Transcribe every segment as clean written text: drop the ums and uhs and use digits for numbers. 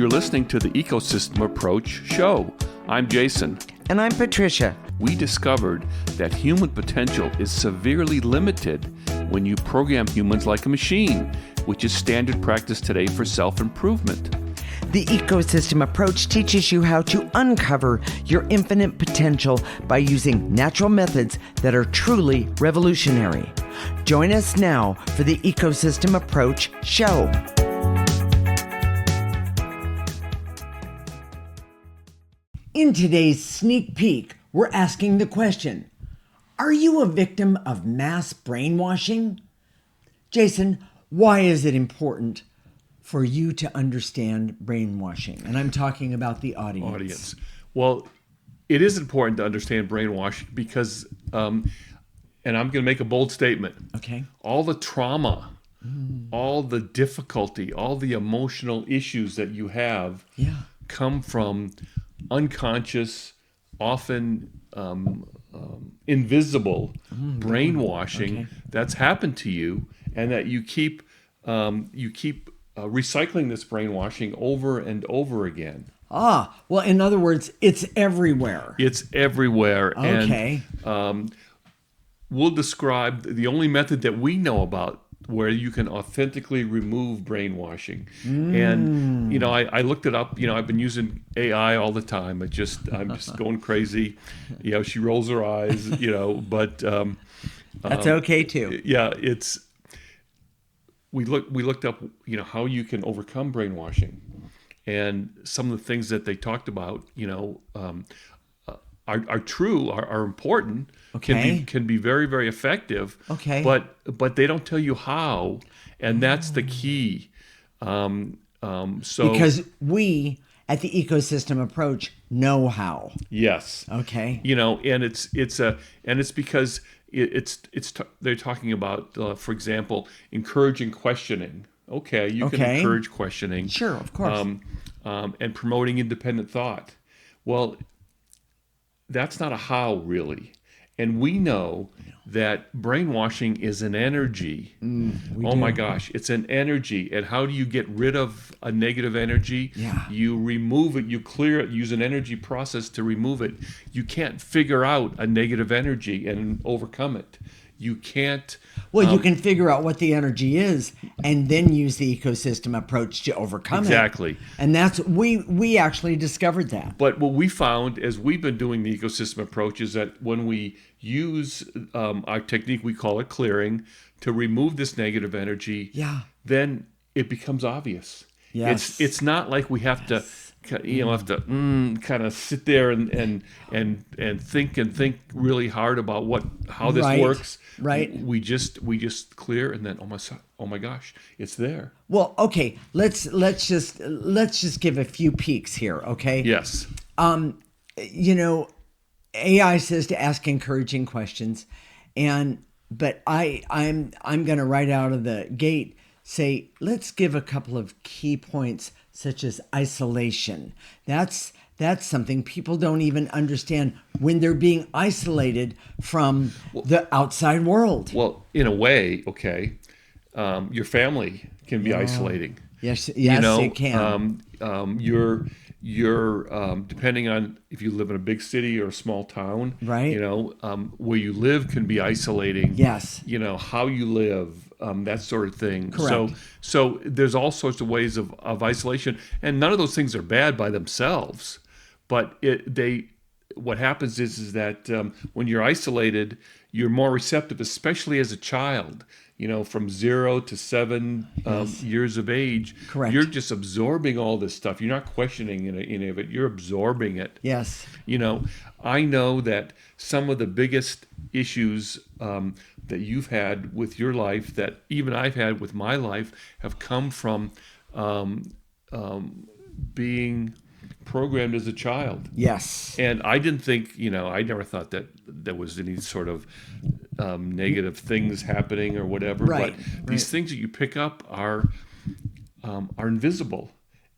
You're listening to the Ecosystem Approach show. I'm Jason. And I'm Patricia. We discovered that human potential is severely limited when you program humans like a machine, which is standard practice today for self-improvement. The Ecosystem Approach teaches you how to uncover your infinite potential by using natural methods that are truly revolutionary. Join us now for the Ecosystem Approach show. In today's sneak peek, we're asking the question, are you a victim of mass brainwashing? Jason, why is it important for you to understand brainwashing? And I'm talking about the audience. Well, it is important to understand brainwashing because, and I'm going to make a bold statement. Okay. All the trauma, all the difficulty, all the emotional issues that you have come from unconscious, often invisible brainwashing that's happened to you, and that you keep recycling this brainwashing over and over again. Well, in other words, it's everywhere. It's everywhere. Okay. And we'll describe the only method that we know about where you can authentically remove brainwashing. And, I looked it up. I've been using AI all the time. I'm just going crazy. She rolls her eyes, but that's okay too. Yeah, we looked up, how you can overcome brainwashing, and some of the things that they talked about, are true, are important, can be very, very effective. Okay. But they don't tell you how, and that's the key. Because we at the Ecosystem Approach know how. Yes. Okay. And it's because they're talking about, for example, encouraging questioning. Okay, you can encourage questioning. Sure, of course. And promoting independent thought. Well, that's not a how, really. And we know that brainwashing is an energy. My gosh, it's an energy. And how do you get rid of a negative energy? Yeah. You remove it, you clear it, use an energy process to remove it. You can't figure out a negative energy and overcome it. You can't. Well, you can figure out what the energy is and then use the ecosystem approach to overcome it. Exactly. And that's, we actually discovered that. But what we found as we've been doing the ecosystem approach is that when we use our technique, we call it clearing, to remove this negative energy, then it becomes obvious. Yes. It's not like we have to kind of sit there and think really hard about how this works. Right. We just clear, and then oh my gosh, it's there. Well, okay. Let's just give a few peeks here. Okay. Yes. AI says to ask encouraging questions, but I'm going to right out of the gate say, let's give a couple of key points, such as isolation. That's something people don't even understand when they're being isolated from the outside world. Well, in a way, your family can be isolating. Yes, it can. You're depending on if you live in a big city or a small town, right? Where you live can be isolating. Yes. How you live, that sort of thing. Correct. So there's all sorts of ways of isolation, and none of those things are bad by themselves. But what happens is that when you're isolated, you're more receptive, especially as a child. From 0 to 7 years of age, correct. You're just absorbing all this stuff. You're not questioning any of it. You're absorbing it. Yes. I know that some of the biggest issues that you've had with your life, that even I've had with my life, have come from being programmed as a child. Yes. And I didn't think, I never thought that there was any sort of negative things happening or whatever. Right. But these things that you pick up are invisible.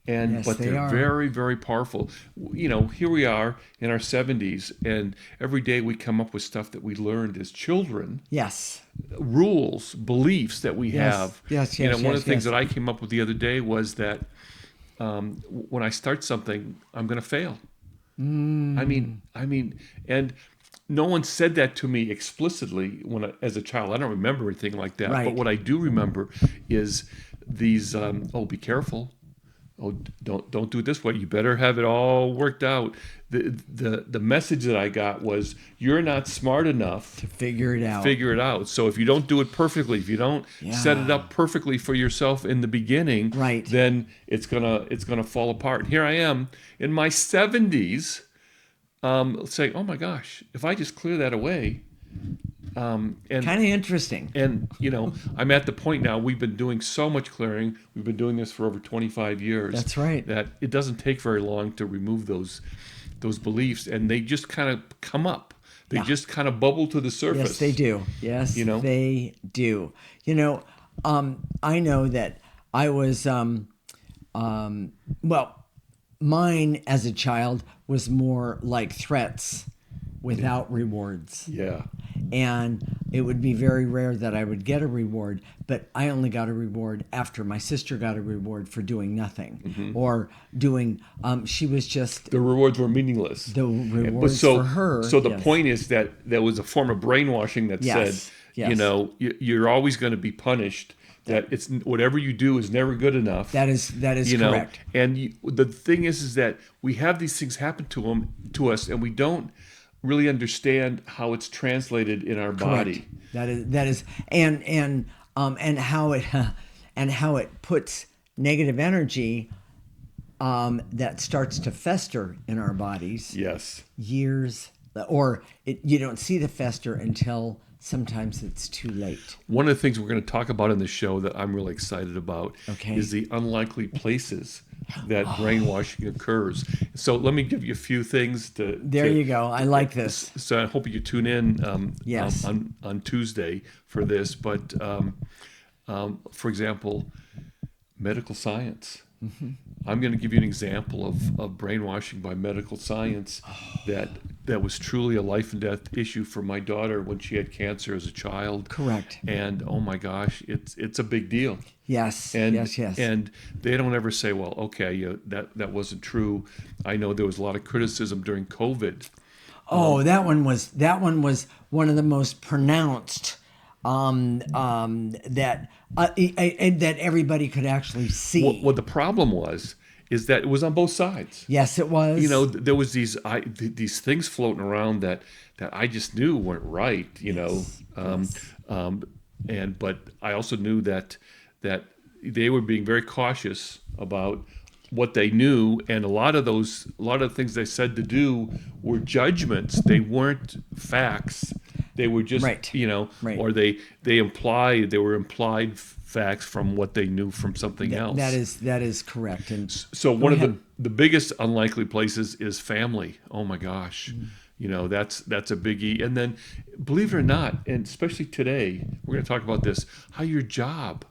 But they're very, very powerful. Here we are in our 70s, and every day we come up with stuff that we learned as children. Yes. Rules, beliefs that we have. Yes. One of the things that I came up with the other day was that when I start something, I'm going to fail. I mean, and no one said that to me explicitly as a child. I don't remember anything like that. Right. But what I do remember is these. Oh, be careful. Oh, don't do it this way. You better have it all worked out. The message that I got was, you're not smart enough To figure it out. figure it out. So if you don't do it perfectly, if you don't set it up perfectly for yourself in the beginning, Right. then it's gonna fall apart. Here I am in my 70s, saying, "Oh my gosh, if I just clear that away." And Kind of interesting. and I'm at the point now. We've been doing so much clearing. We've been doing this for over 25 years. That's right. That it doesn't take very long to remove those beliefs, and they just kind of come up. They just kind of bubble to the surface. Yes, they do. Yes, they do. I know that I was, well, mine as a child was more like threats without rewards. Yeah. And it would be very rare that I would get a reward, but I only got a reward after my sister got a reward for doing nothing or doing, she was just, The rewards were meaningless. the rewards for her. So the yes. point is that there was a form of brainwashing that Yes, said, yes. you're always going to be punished. That it's whatever you do is never good enough. That is correct. And the thing is that we have these things happen to us, and we don't really understand how it's translated in our body. That is, and how it puts negative energy that starts to fester in our bodies. Yes. Years, or you don't see the fester until sometimes it's too late. One of the things we're going to talk about in the show that I'm really excited about is the unlikely places that brainwashing occurs. So let me give you a few things to. There you go. I like this. So I hope you tune in Yes. on Tuesday for this. But for example, medical science. I'm going to give you an example of brainwashing by medical science that was truly a life and death issue for my daughter when she had cancer as a child. Correct. And oh my gosh, it's a big deal. Yes. And, yes. And they don't ever say, well, okay, that wasn't true. I know there was a lot of criticism during COVID. Oh, that one was one of the most pronounced that everybody could actually see. What the problem is that it was on both sides. Yes, it was. There was these things floating around that I just knew weren't right. But I also knew that they were being very cautious about what they knew, and a lot of the things they said to do were judgments. They weren't facts. They were just Right. or they were implied facts from what they knew from something else. That is correct. And so one of the biggest unlikely places is family. Oh my gosh. That's a biggie. And then, believe it or not, and especially today, we're going to talk about this, how your job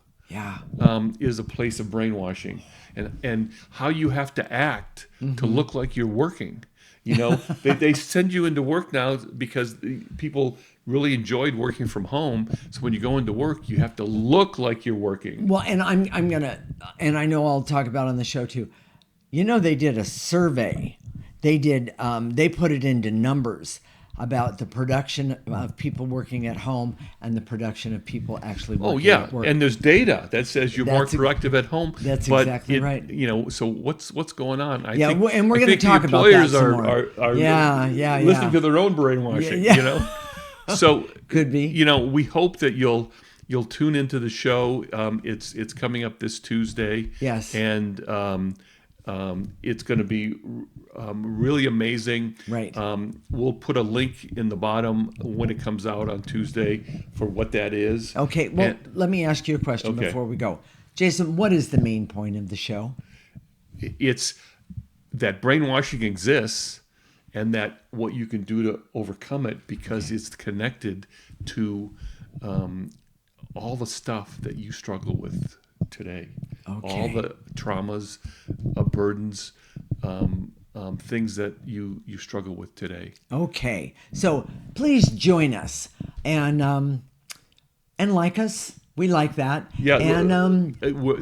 is a place of brainwashing, and how you have to act to look like you're working. They send you into work now because people really enjoyed working from home. So when you go into work, you have to look like you're working. well, and I'm gonna, and I know I'll talk about on the show too. They did a survey. They put it into numbers about the production of people working at home and the production of people actually working at work. And there's data that says you're more productive at home. That's but exactly right. So what's going on? I Yeah, think, and we're I going to think talk the about that employers some more. are listening to their own brainwashing. Yeah. So Could be. We hope that you'll tune into the show. It's coming up this Tuesday. Yes. And it's going to be really amazing. Right. We'll put a link in the bottom when it comes out on Tuesday for what that is. Okay. Well, let me ask you a question before we go. Jason, what is the main point of the show? It's that brainwashing exists, and that what you can do to overcome it, because it's connected to all the stuff that you struggle with today. Okay. All the traumas, burdens, things that you struggle with today. Okay. So please join us and like us We like that. Yeah, And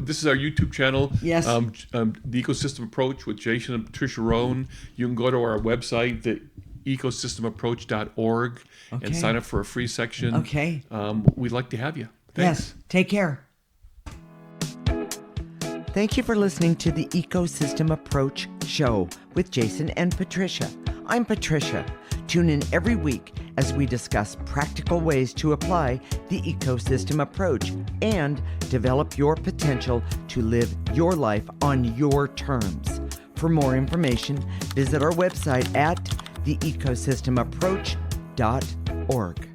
this is our YouTube channel. Yes. The Ecosystem Approach with Jason and Patricia Roan. You can go to our website, theecosystemapproach.org, and Okay. sign up for a free section. Okay. We'd like to have you. Thanks. yes, take care. Thank you for listening to the Ecosystem Approach show with Jason and Patricia. I'm Patricia. Tune in every week as we discuss practical ways to apply the ecosystem approach and develop your potential to live your life on your terms. For more information, visit our website at theecosystemapproach.org.